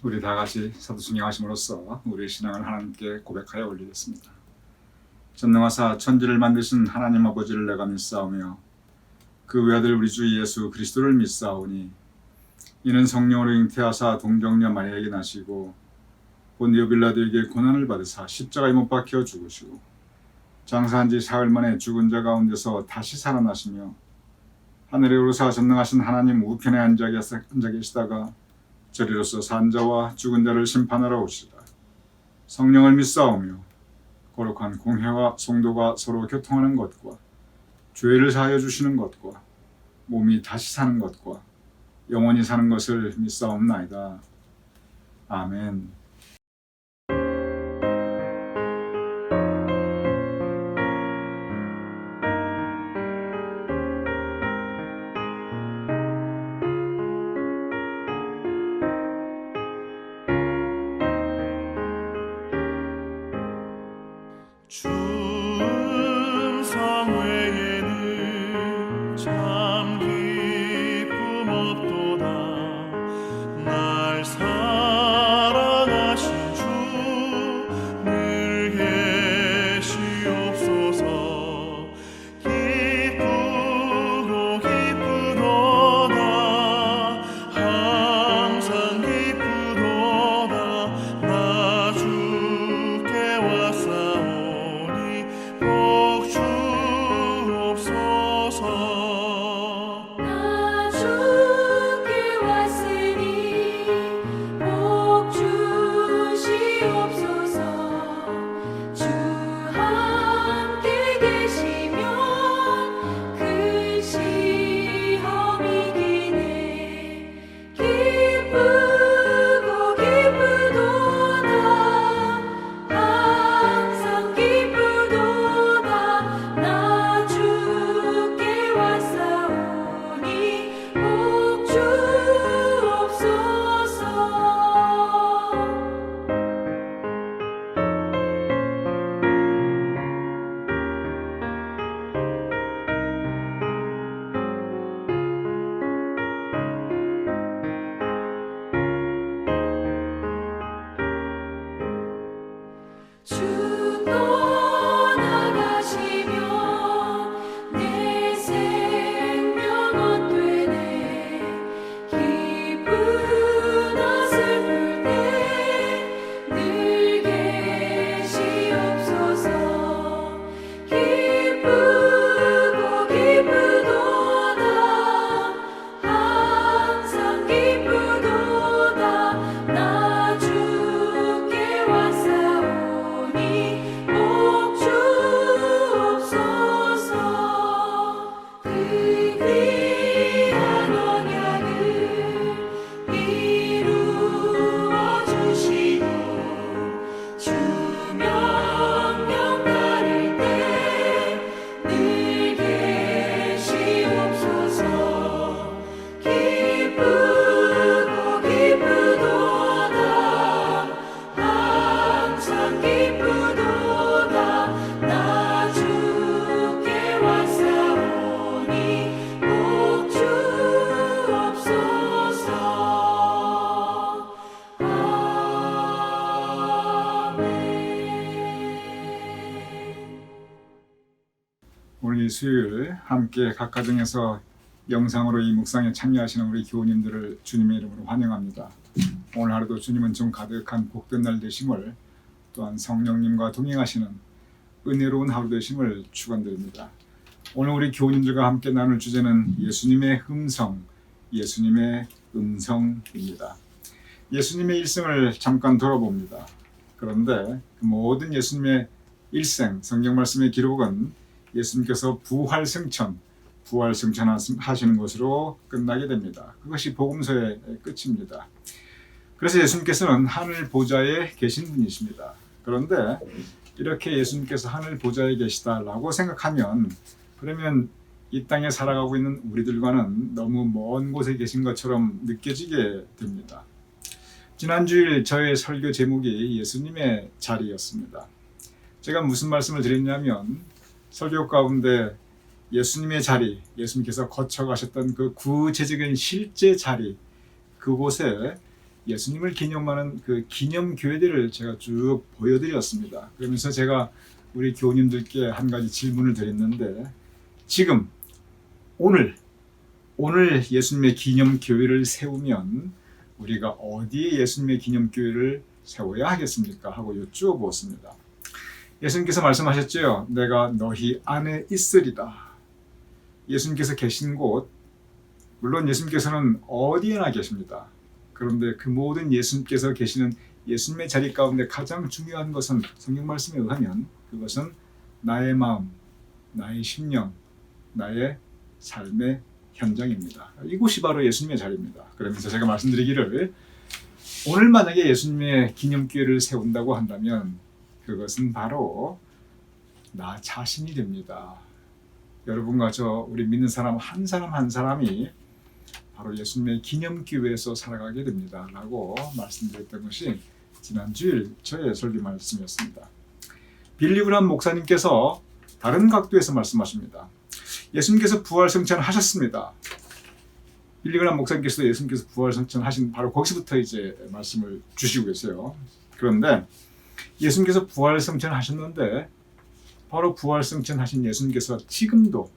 우리 다 같이 사도순경하심으로써 우리의 신앙을 하나님께 고백하여 올리겠습니다. 전능하사 천지를 만드신 하나님 아버지를 내가 믿사오며 그 외아들 우리 주 예수 그리스도를 믿사오니 이는 성령으로 잉태하사 동정녀 마리아에게 나시고 본디오 빌라도에게 고난을 받으사 십자가에 못 박혀 죽으시고 장사한 지 사흘 만에 죽은 자 가운데서 다시 살아나시며 하늘에 오르사 전능하신 하나님 우편에 앉아 계시다가 저리로서 산 자와 죽은 자를 심판하러 오시리라. 성령을 믿사오며 거룩한 공회와 성도가 서로 교통하는 것과 죄를 사하여 주시는 것과 몸이 다시 사는 것과 영원히 사는 것을 믿사옵나이다. 아멘. 충성 외에는 참 기쁨 없도다. 날 사랑하신 주 늘 계시옵소서. 기쁘고 기쁘도다. 항상 기쁘도다. 나 주께 왔사오니 복 주옵소서. 나 주께 왔으니 복 주시옵소서. 주 함께 계시면 큰 시험이 기네. 기쁘고 기쁘도다. 항상 기쁘도다. 나 주께 왔사오니 복 주옵소서. 주 떠나가시면 내 생명 헛되네. 기쁘나 슬플 때 늘 계시옵소서. 기쁘고 기쁘도다. 항상 기쁘도다. 나 주께 왔사오니 복 주옵소서. 그 귀한 언약을 이루어 주시고 주 명령 따를 때 늘 계시옵소서. 기쁘고 기쁘도다. 항상 기쁘도다. 나 주께 왔사오니 복 주옵소서. 아멘. 오늘 이 수요일 함께 각 가정에서 영상으로 이 묵상에 참여하시는 우리 교우님들을 주님의 이름으로 환영합니다. 오늘 하루도 주님은 좀 가득한 복된 날 되심을, 또한 성령님과 동행하시는 은혜로운 하루 되심을 축원드립니다. 오늘 우리 교우님들과 함께 나눌 주제는 예수님의 음성, 예수님의 음성입니다. 예수님의 일생을 잠깐 돌아봅니다. 그런데 그 모든 예수님의 일생, 성경 말씀의 기록은 예수님께서 부활승천하시는 것으로 끝나게 됩니다. 그것이 복음서의 끝입니다. 그래서 예수님께서는 하늘 보좌에 계신 분이십니다. 그런데 이렇게 예수님께서 하늘 보좌에 계시다라고 생각하면, 그러면 이 땅에 살아가고 있는 우리들과는 너무 먼 곳에 계신 것처럼 느껴지게 됩니다. 지난주일 저의 설교 제목이 예수님의 자리였습니다. 제가 무슨 말씀을 드렸냐면, 설교 가운데 예수님의 자리, 예수님께서 거쳐가셨던 그 구체적인 실제 자리, 그곳에 예수님을 기념하는 그 기념 교회들을 제가 쭉 보여드렸습니다. 그러면서 제가 우리 교우님들께 한 가지 질문을 드렸는데, 지금 오늘 예수님의 기념 교회를 세우면 우리가 어디에 예수님의 기념 교회를 세워야 하겠습니까? 하고 여쭈어보았습니다. 예수님께서 말씀하셨죠. 내가 너희 안에 있으리다. 예수님께서 계신 곳, 물론 예수님께서는 어디에나 계십니다. 그런데 그 모든 예수님께서 계시는 예수님의 자리 가운데 가장 중요한 것은 성경 말씀에 의하면 그것은 나의 마음, 나의 심령, 나의 삶의 현장입니다. 이곳이 바로 예수님의 자리입니다. 그러면서 제가 말씀드리기를, 오늘 만약에 예수님의 기념교회를 세운다고 한다면 그것은 바로 나 자신이 됩니다. 여러분과 우리 믿는 사람 한 사람이 바로 예수님의 기념교회에서 살아가게 됩니다. 라고 말씀드렸던 것이 지난주일 저의 설교 말씀이었습니다. 빌리 그레이엄 목사님께서 다른 각도에서 말씀하십니다. 예수님께서 부활승천 하셨습니다. 빌리 그레이엄 목사님께서도 예수님께서 부활승천 하신 바로 거기서부터 이제 말씀을 주시고 계세요. 그런데 예수님께서 부활승천 하셨는데, 바로 부활승천 하신 예수님께서 지금도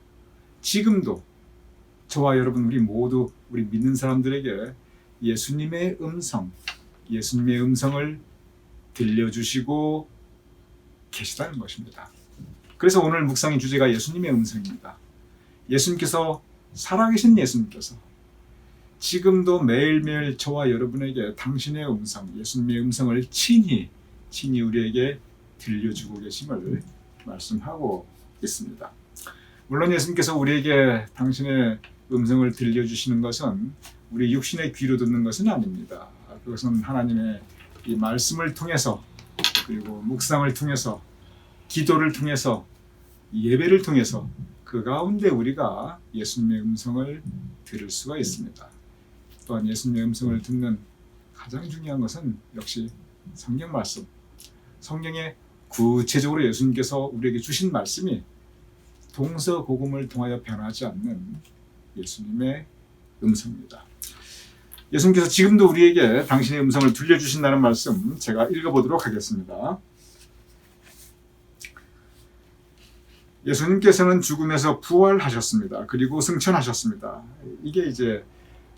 저와 여러분 우리 모두 우리 믿는 사람들에게 예수님의 음성을 들려주시고 계시다는 것입니다. 그래서 오늘 묵상의 주제가 예수님의 음성입니다. 예수님께서, 살아계신 예수님께서 지금도 매일매일 저와 여러분에게 당신의 음성, 예수님의 음성을 친히 우리에게 들려주고 계심을 말씀하고 있습니다. 물론 예수님께서 우리에게 당신의 음성을 들려주시는 것은 우리 육신의 귀로 듣는 것은 아닙니다. 그것은 하나님의 이 말씀을 통해서, 그리고 묵상을 통해서, 기도를 통해서, 예배를 통해서 그 가운데 우리가 예수님의 음성을 들을 수가 있습니다. 또한 예수님의 음성을 듣는 가장 중요한 것은 역시 성경 말씀, 성경에 구체적으로 예수님께서 우리에게 주신 말씀이 동서고금을 통하여 변하지 않는 예수님의 음성입니다. 예수님께서 지금도 우리에게 당신의 음성을 들려주신다는 말씀 제가 읽어보도록 하겠습니다. 예수님께서는 죽음에서 부활하셨습니다. 그리고 승천하셨습니다. 이게 이제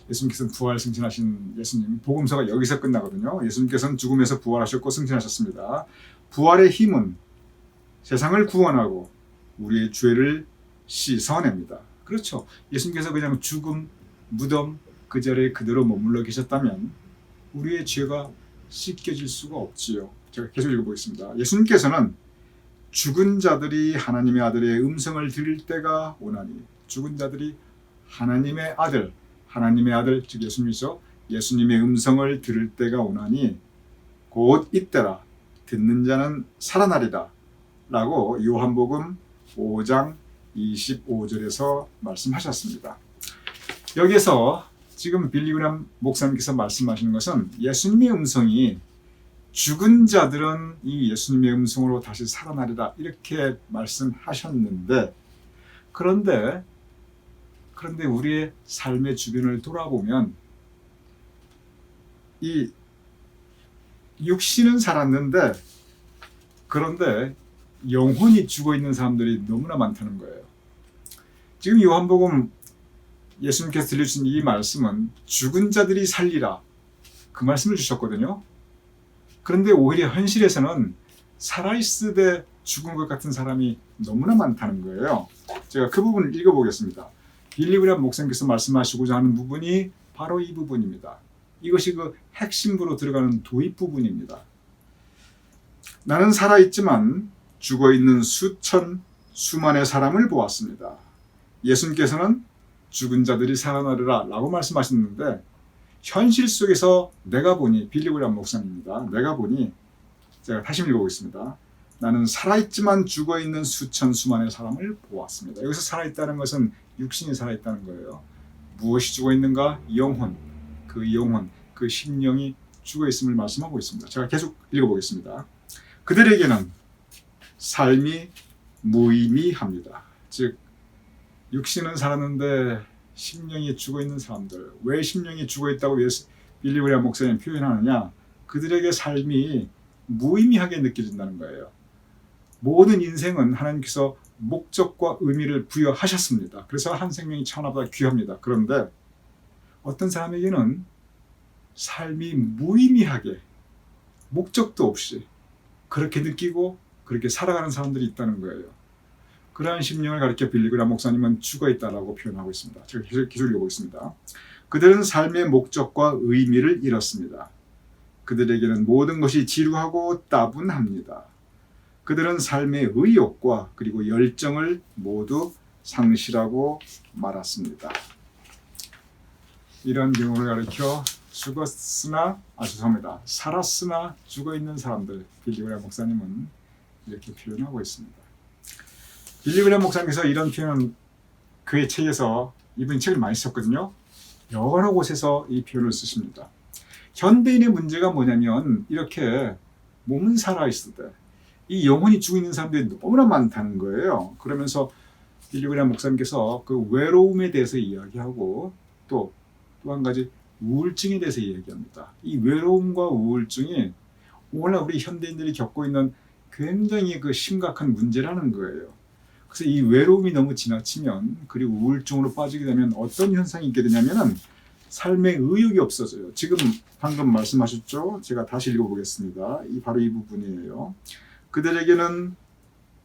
예수님께서 부활 승천하신 예수님, 복음서가 여기서 끝나거든요. 예수님께서는 죽음에서 부활하셨고 승천하셨습니다. 부활의 힘은 세상을 구원하고 우리의 죄를 씻어냅니다. 그렇죠. 예수님께서 그냥 죽음, 무덤 그 자리에 그대로 머물러 계셨다면 우리의 죄가 씻겨질 수가 없지요. 제가 계속 읽어보겠습니다. 예수님께서는 죽은 자들이 하나님의 아들의 음성을 들을 때가 오나니, 죽은 자들이 하나님의 아들 즉 예수님이죠. 예수님의 음성을 들을 때가 오나니 곧 이때라, 듣는 자는 살아나리라 라고 요한복음 5장 25절에서 말씀하셨습니다. 여기서 지금 빌리 그레이엄 목사님께서 말씀하시는 것은 예수님의 음성이 죽은 자들은 이 예수님의 음성으로 다시 살아나리라 이렇게 말씀하셨는데, 그런데 우리의 삶의 주변을 돌아보면 이 육신은 살았는데 그런데 영혼이 죽어 있는 사람들이 너무나 많다는 거예요. 지금 요한복음 예수님께서 들려주신 이 말씀은 죽은 자들이 살리라 그 말씀을 주셨거든요. 그런데 오히려 현실에서는 살아있으되 죽은 것 같은 사람이 너무나 많다는 거예요. 제가 그 부분을 읽어보겠습니다. 빌리 그레이엄 목사님께서 말씀하시고자 하는 부분이 바로 이 부분입니다. 이것이 그 핵심부로 들어가는 도입 부분입니다. 나는 살아있지만 죽어있는 수만의 사람을 보았습니다. 예수님께서는 죽은 자들이 살아나리라 라고 말씀하셨는데, 현실 속에서 내가 보니, 빌리 그레이엄 목사님입니다. 내가 보니, 제가 다시 읽어보겠습니다. 나는 살아있지만 죽어있는 수만의 사람을 보았습니다. 여기서 살아있다는 것은 육신이 살아있다는 거예요. 무엇이 죽어있는가? 영혼, 그 심령이 죽어있음을 말씀하고 있습니다. 제가 계속 읽어보겠습니다. 그들에게는 삶이 무의미합니다. 즉 육신은 살았는데 심령이 죽어있는 사람들, 왜 심령이 죽어있다고 빌리 그레이엄 목사님이 표현하느냐, 그들에게 삶이 무의미하게 느껴진다는 거예요. 모든 인생은 하나님께서 목적과 의미를 부여하셨습니다. 그래서 한 생명이 천하보다 귀합니다. 그런데 어떤 사람에게는 삶이 무의미하게 목적도 없이 그렇게 느끼고 그렇게 살아가는 사람들이 있다는 거예요. 그러한 심령을 가리켜 빌리 그레이엄 목사님은 죽어있다라고 표현하고 있습니다. 제가 계속 읽어보겠습니다. 그들은 삶의 목적과 의미를 잃었습니다. 그들에게는 모든 것이 지루하고 따분합니다. 그들은 삶의 의욕과 그리고 열정을 모두 상실하고 말았습니다. 이런 경우를 가리켜 죄송합니다. 살았으나 죽어있는 사람들, 빌리 그레이엄 목사님은 이렇게 표현하고 있습니다. 빌리 그레이엄 목사님께서 이런 표현은 그의 책에서, 이분이 책을 많이 썼거든요. 여러 곳에서 이 표현을 쓰십니다. 현대인의 문제가 뭐냐면 이렇게 몸은 살아있을 때 이 영혼이 죽어 있는 사람들이 너무나 많다는 거예요. 그러면서 빌리 그레이엄 목사님께서 그 외로움에 대해서 이야기하고 또 한 가지 우울증에 대해서 이야기합니다. 이 외로움과 우울증이 오늘날 우리 현대인들이 겪고 있는 굉장히 그 심각한 문제라는 거예요. 그래서 이 외로움이 너무 지나치면, 그리고 우울증으로 빠지게 되면 어떤 현상이 있게 되냐면은 삶의 의욕이 없어져요. 지금 방금 말씀하셨죠? 제가 다시 읽어보겠습니다. 바로 이 부분이에요. 그들에게는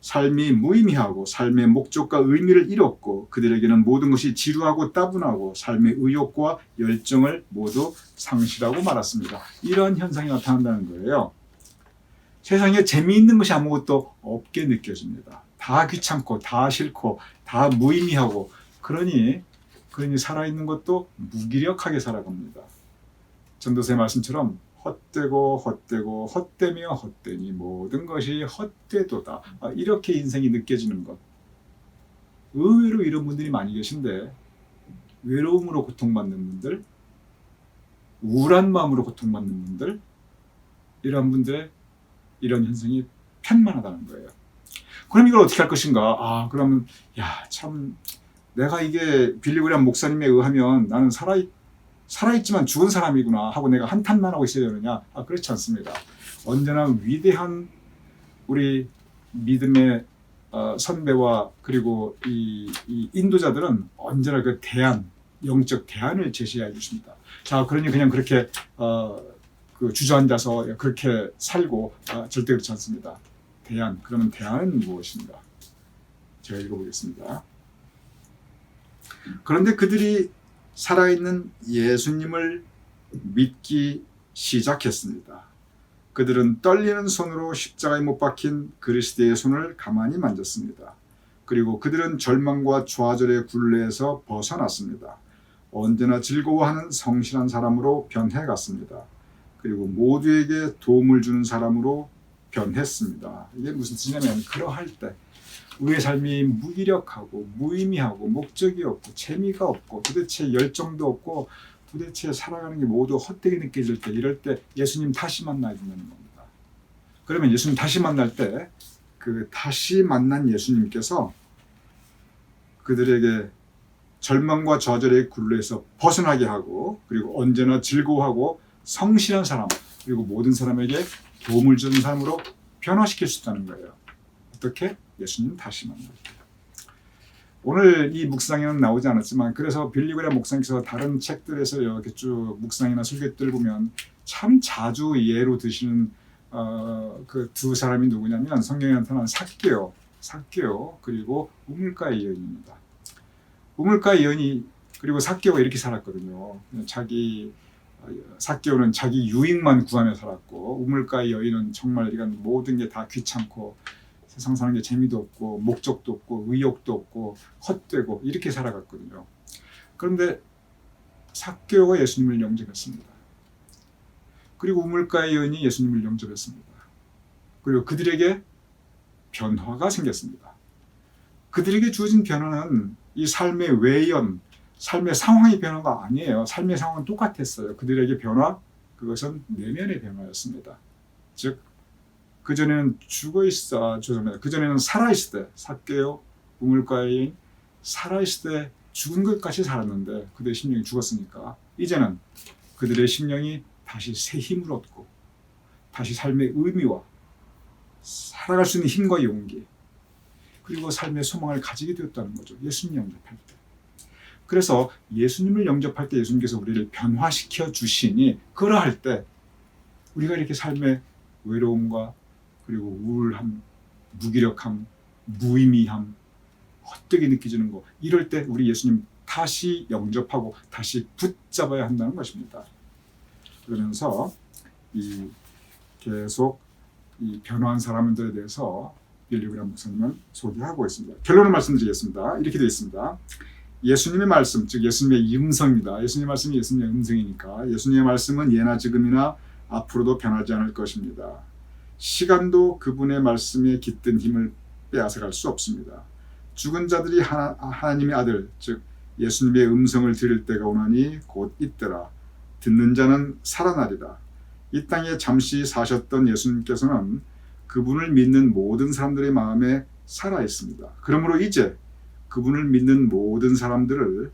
삶이 무의미하고 삶의 목적과 의미를 잃었고 그들에게는 모든 것이 지루하고 따분하고 삶의 의욕과 열정을 모두 상실하고 말았습니다. 이런 현상이 나타난다는 거예요. 세상에 재미있는 것이 아무것도 없게 느껴집니다. 다 귀찮고 다 싫고 다 무의미하고 그러니 살아있는 것도 무기력하게 살아갑니다. 전도서의 말씀처럼 헛되고 헛되며 헛되니 모든 것이 헛되도다. 이렇게 인생이 느껴지는 것. 의외로 이런 분들이 많이 계신데, 외로움으로 고통받는 분들, 우울한 마음으로 고통받는 분들, 이런 분들의 이런 현상이 편만하다는 거예요. 그럼 이걸 어떻게 할 것인가? 그러면 참 내가 이게 빌리 그레이엄 목사님에 의하면 나는 살아있지만 죽은 사람이구나 하고 내가 한탄만 하고 있어야 되느냐? 그렇지 않습니다. 언제나 위대한 우리 믿음의 선배와 그리고 이 인도자들은 언제나 그 영적 대안을 제시해 주십니다. 자, 그러니 그냥 그렇게 그 주저앉아서 그렇게 살고 절대 그렇지 않습니다. 그러면 대안은 무엇인가? 제가 읽어보겠습니다. 그런데 그들이 살아있는 예수님을 믿기 시작했습니다. 그들은 떨리는 손으로 십자가에 못 박힌 그리스도의 손을 가만히 만졌습니다. 그리고 그들은 절망과 좌절의 굴레에서 벗어났습니다. 언제나 즐거워하는 성실한 사람으로 변해갔습니다. 그리고 모두에게 도움을 주는 사람으로 변했습니다. 이게 무슨 뜻이냐면, 그러할 때 우리의 삶이 무기력하고 무의미하고 목적이 없고 재미가 없고 도대체 열정도 없고 도대체 살아가는 게 모두 헛되게 느껴질 때, 이럴 때 예수님 다시 만나야 된다는 겁니다. 그러면 예수님 다시 만날 때 그 다시 만난 예수님께서 그들에게 절망과 좌절의 굴레에서 벗어나게 하고, 그리고 언제나 즐거워하고 성실한 사람, 그리고 모든 사람에게 도움을 주는 사람으로 변화시킬 수 있다는 거예요. 어떻게? 예수님 다시 만날 때. 오늘 이 묵상에는 나오지 않았지만, 그래서 빌리 그레이엄 목사님께서 다른 책들에서 이렇게 쭉 묵상이나 설교들 보면 참 자주 예로 드시는 그 두 사람이 누구냐면, 성경에 나타난 삭개오 그리고 우물가의 여인입니다. 우물가의 여인이 그리고 삭개오가 이렇게 살았거든요. 삭개오는 자기 유익만 구하며 살았고, 우물가의 여인은 정말 이런 모든 게 다 귀찮고 세상 사는 게 재미도 없고 목적도 없고 의욕도 없고 헛되고 이렇게 살아갔거든요. 그런데 삭개오가 예수님을 영접했습니다. 그리고 우물가의 여인이 예수님을 영접했습니다. 그리고 그들에게 변화가 생겼습니다. 그들에게 주어진 변화는 이 삶의 외연, 삶의 상황의 변화가 아니에요. 삶의 상황은 똑같았어요. 그들에게 변화, 그것은 내면의 변화였습니다. 즉, 그전에는 그전에는 살아있을 때, 삭개오, 우물가의 여인, 살아있을 때 죽은 것 같이 살았는데 그들의 심령이 죽었으니까, 이제는 그들의 심령이 다시 새 힘을 얻고 다시 삶의 의미와 살아갈 수 있는 힘과 용기 그리고 삶의 소망을 가지게 되었다는 거죠. 예수님 영접할 때. 그래서 예수님을 영접할 때 예수님께서 우리를 변화시켜 주시니 그러할 때 우리가 이렇게 삶의 외로움과 그리고 우울함, 무기력함, 무의미함, 헛되게 느껴지는 거 이럴 때 우리 예수님 다시 영접하고 다시 붙잡아야 한다는 것입니다. 그러면서 이 계속 이 변화한 사람들에 대해서 빌리 그레이엄 목사님은 소개하고 있습니다. 결론을 말씀드리겠습니다. 이렇게 되어 있습니다. 예수님의 말씀, 즉 예수님의 음성입니다. 예수님의 말씀이 예수님의 음성이니까 예수님의 말씀은 예나 지금이나 앞으로도 변하지 않을 것입니다. 시간도 그분의 말씀에 깃든 힘을 빼앗아갈 수 없습니다. 죽은 자들이 하나님의 아들, 즉 예수님의 음성을 들을 때가 오나니 곧 있더라. 듣는 자는 살아나리라. 이 땅에 잠시 사셨던 예수님께서는 그분을 믿는 모든 사람들의 마음에 살아있습니다. 그러므로 이제 그분을 믿는 모든 사람들을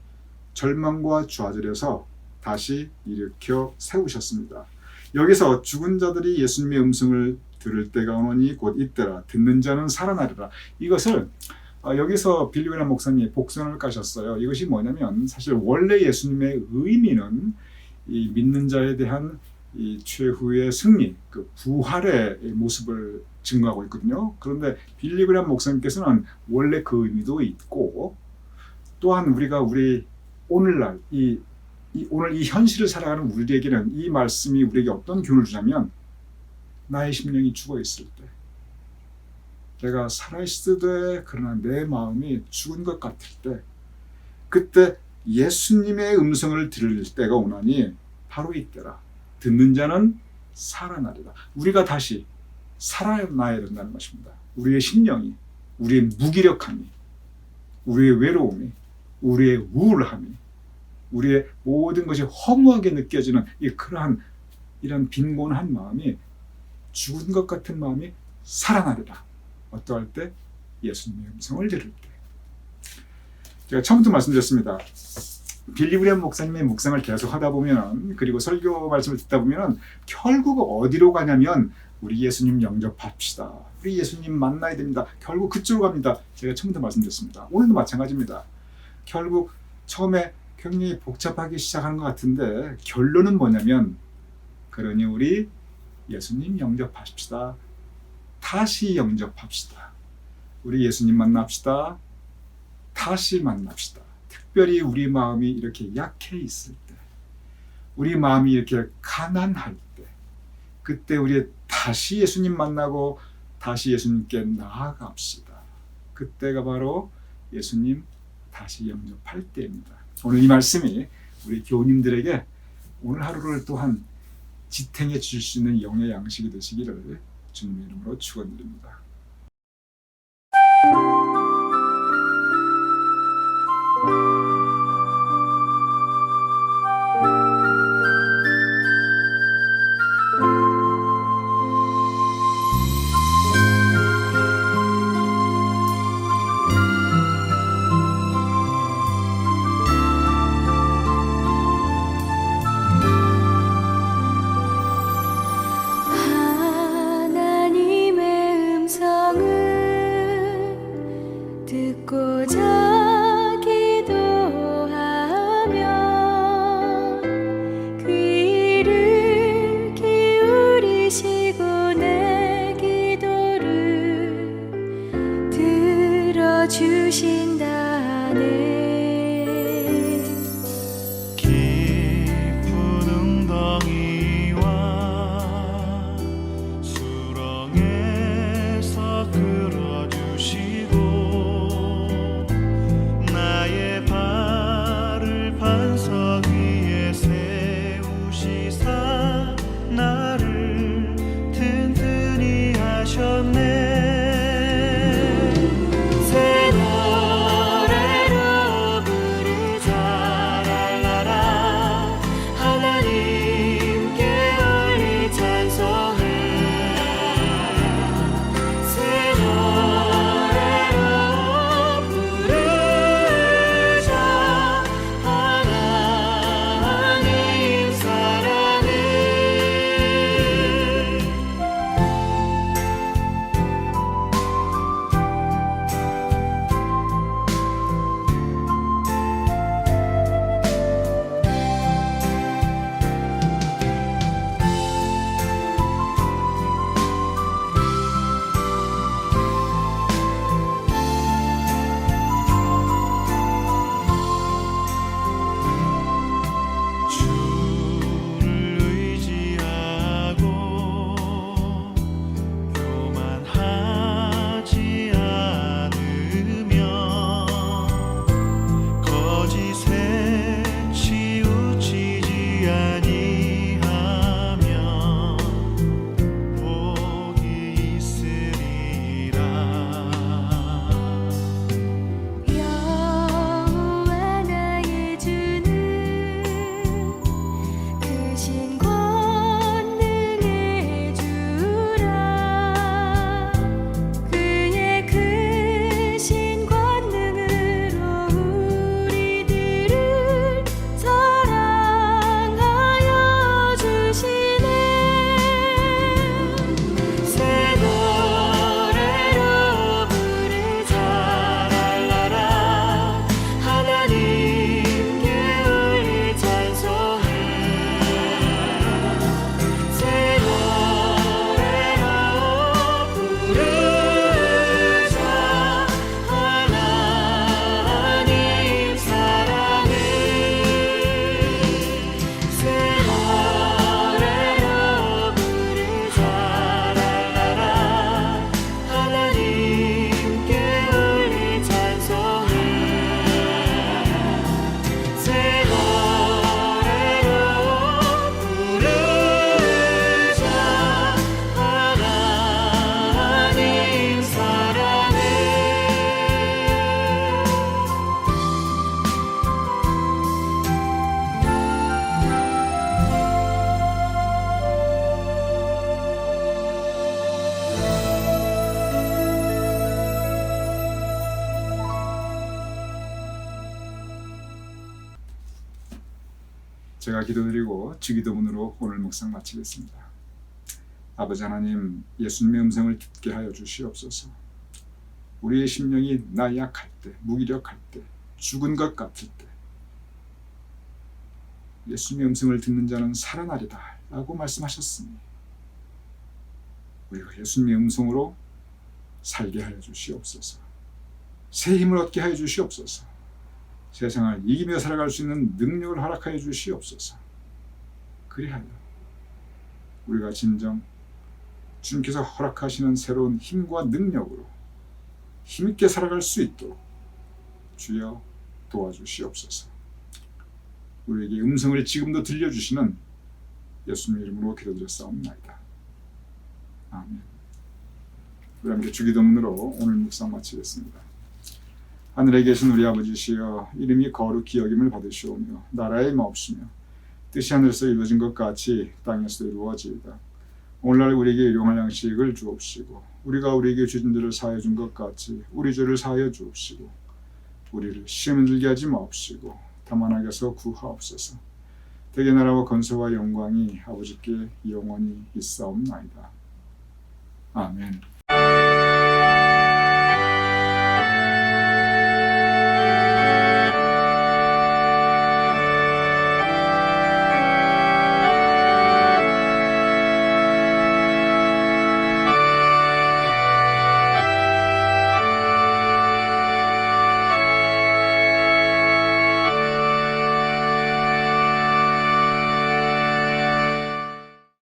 절망과 좌절에서 다시 일으켜 세우셨습니다. 여기서 죽은 자들이 예수님의 음성을 들을 때가 오니 곧 있더라. 듣는 자는 살아나리라. 이것을 여기서 빌리 그레이엄 목사님이 복선을 까셨어요. 이것이 뭐냐면 사실 원래 예수님의 의미는 이 믿는 자에 대한 이 최후의 승리, 그 부활의 모습을 증거하고 있거든요. 그런데 빌리 그레이엄 목사님께서는 원래 그 의미도 있고 또한 우리가 우리 오늘날 오늘 이 현실을 살아가는 우리에게는 이 말씀이 우리에게 어떤 교훈을 주냐면 나의 심령이 죽어 있을 때 내가 살아있을 때 그러나 내 마음이 죽은 것 같을 때 그때 예수님의 음성을 들을 때가 오나니 바로 이때라. 듣는 자는 살아나리라. 우리가 다시 살아나야 된다는 것입니다. 우리의 심령이, 우리의 무기력함이, 우리의 외로움이, 우리의 우울함이, 우리의 모든 것이 허무하게 느껴지는 그러한 이런 빈곤한 마음이 죽은 것 같은 마음이 살아나리라. 어떠할 때? 예수님의 음성을 들을 때. 제가 처음부터 말씀드렸습니다. 빌리 그레이엄 목사님의 묵상을 계속 하다 보면 그리고 설교 말씀을 듣다 보면 결국 어디로 가냐면 우리 예수님 영접합시다. 우리 예수님 만나야 됩니다. 결국 그쪽으로 갑니다. 제가 처음부터 말씀드렸습니다. 오늘도 마찬가지입니다. 결국 처음에 굉장히 복잡하게 시작하는 것 같은데 결론은 뭐냐면 그러니 우리 예수님 영접합시다. 다시 영접합시다. 우리 예수님 만납시다. 다시 만납시다. 특별히 우리 마음이 이렇게 약해 있을 때, 우리 마음이 이렇게 가난할 때, 그때 우리 다시 예수님 만나고 다시 예수님께 나아갑시다. 그때가 바로 예수님 다시 영접할 때입니다. 오늘 이 말씀이 우리 교우님들에게 오늘 하루를 또한 지탱해 주실 수 있는 영의 양식이 되시기를 주님의 이름으로 축원드립니다. 하나님의 음성을 듣고자 기도하면 귀를 기울이시고 내 기도를 들어주신다네. 깊은 웅덩이와 수렁에서 끌어주시고 나의 발을 반석 위에 세우시사 나를 든든히 하셨네. 새 노래로 부르자 랄라라 하나님께 올릴 찬송을 새 노래로 부르자 하나님 사랑 제가 기도드리고 주기도문으로 오늘 묵상 마치겠습니다. 아버지 하나님, 예수님의 음성을 듣게 하여 주시옵소서. 우리의 심령이 나약할 때, 무기력할 때, 죽은 것 같을 때 예수님의 음성을 듣는 자는 살아나리다 라고 말씀하셨으니 우리가 예수님의 음성으로 살게 하여 주시옵소서. 새 힘을 얻게 하여 주시옵소서. 세상을 이기며 살아갈 수 있는 능력을 허락하여 주시옵소서. 그리하여 우리가 진정 주님께서 허락하시는 새로운 힘과 능력으로 힘있게 살아갈 수 있도록 주여 도와주시옵소서. 우리에게 음성을 지금도 들려주시는 예수님 이름으로 기도드렸사옵나이다. 아멘. 우리 함께 주기도문으로 오늘 묵상 마치겠습니다. 하늘에 계신 우리 아버지시여, 이름이 거룩히 여김을 받으시오며 나라의 마옵시며 뜻이 하늘에서 이루어진 것 같이 땅에서도 이루어지이다. 오늘날 우리에게 일용할 양식을 주옵시고 우리가 우리에게 주진 죄를 사하여 준 것 같이 우리 죄를 사하여 주옵시고 우리를 시험에 들게 하지 마옵시고 다만 악에서 구하옵소서. 대개 나라와 건설와 영광이 아버지께 영원히 있사옵나이다. 아멘.